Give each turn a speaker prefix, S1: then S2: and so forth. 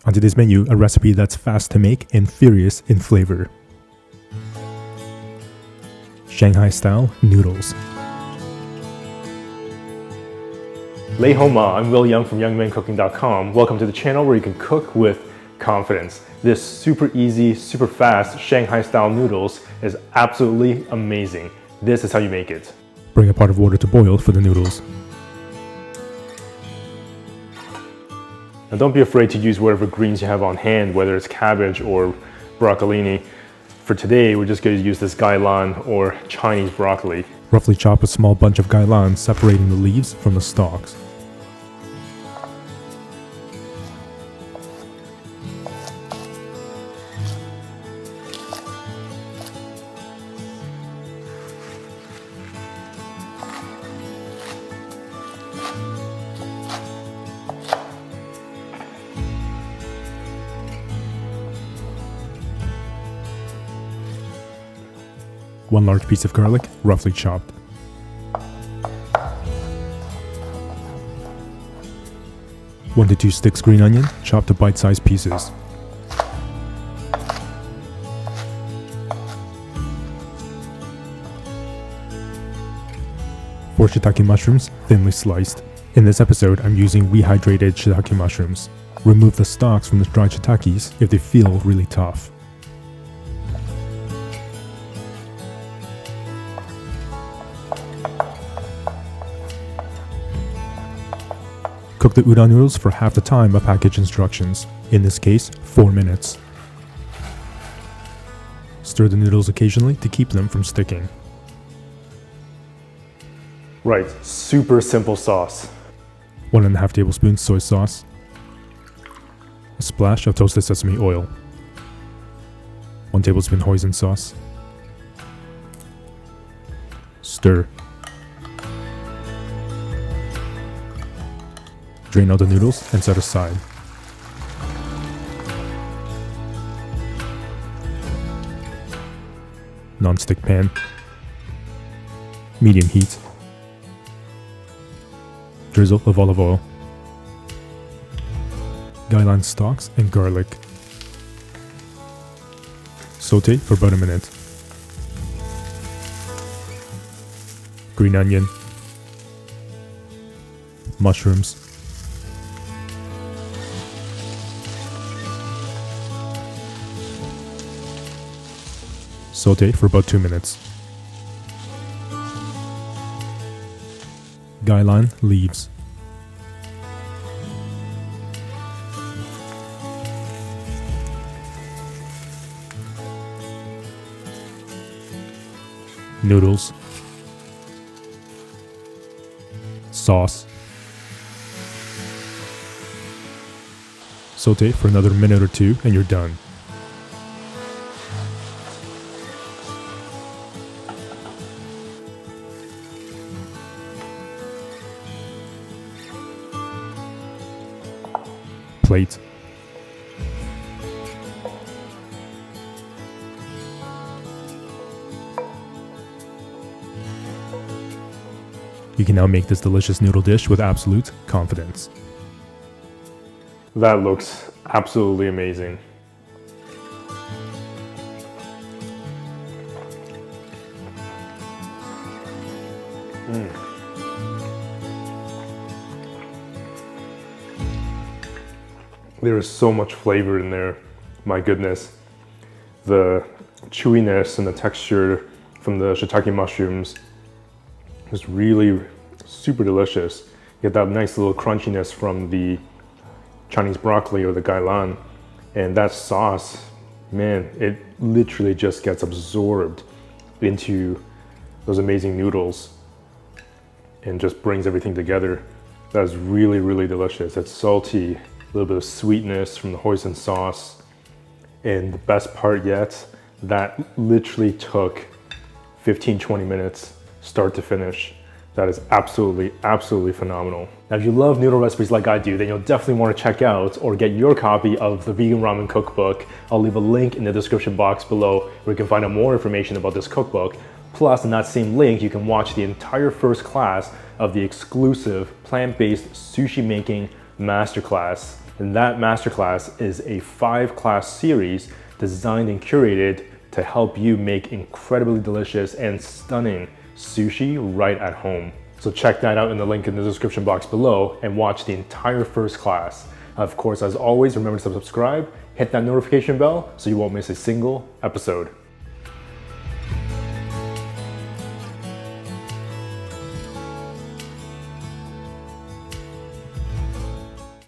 S1: On today's menu, a recipe that's fast to make and furious in flavor. Shanghai style noodles. Lei Hou Ma, I'm Yeung from YoungManCooking.com. Welcome to the channel where you can cook with confidence. This super easy, super fast Shanghai style noodles is absolutely amazing. This is how you make it. Bring a pot of water to boil for the noodles. Now don't be afraid to use whatever greens you have on hand, whether it's cabbage or broccolini. For today, we're just going to use this gailan or Chinese broccoli. Roughly chop a small bunch of gailan, separating the leaves from the stalks. One large piece of garlic, roughly chopped. One to two sticks green onion, chopped to bite-sized pieces. Four shiitake mushrooms, thinly sliced. In this episode, I'm using rehydrated shiitake mushrooms. Remove the stalks from the dried shiitakes if they feel really tough. Cook the udon noodles for half the time of package instructions, in this case, 4 minutes. Stir the noodles occasionally to keep them from sticking. Right, super simple sauce. 1.5 tablespoons soy sauce. A splash of toasted sesame oil. 1 tablespoon hoisin sauce. Stir. Drain out the noodles and set aside. Non-stick pan. Medium heat. Drizzle of olive oil. Gailan stalks and garlic. Saute for about a minute. Green onion. Mushrooms. Saute for about 2 minutes. Gailan leaves. Noodles. Sauce. Saute for another minute or two and you're done. Plate. You can now make this delicious noodle dish with absolute confidence. That looks absolutely amazing. There is so much flavor in there, my goodness. The chewiness and the texture from the shiitake mushrooms is really super delicious. You get that nice little crunchiness from the Chinese broccoli or the gailan. And that sauce, man, it literally just gets absorbed into those amazing noodles and just brings everything together. That is really, really delicious. It's salty, a little bit of sweetness from the hoisin sauce. And the best part yet, that literally took 15-20 minutes start to finish. That is absolutely, absolutely phenomenal. Now, if you love noodle recipes like I do, then you'll definitely want to check out or get your copy of the Vegan Ramen Cookbook. I'll leave a link in the description box below where you can find out more information about this cookbook. Plus, in that same link, you can watch the entire first class of the exclusive plant-based sushi making masterclass. And that masterclass is a 5-class series designed and curated to help you make incredibly delicious and stunning sushi right at home. So check that out in the link in the description box below and watch the entire first class. Of course, as always, remember to subscribe, hit that notification bell so you won't miss a single episode.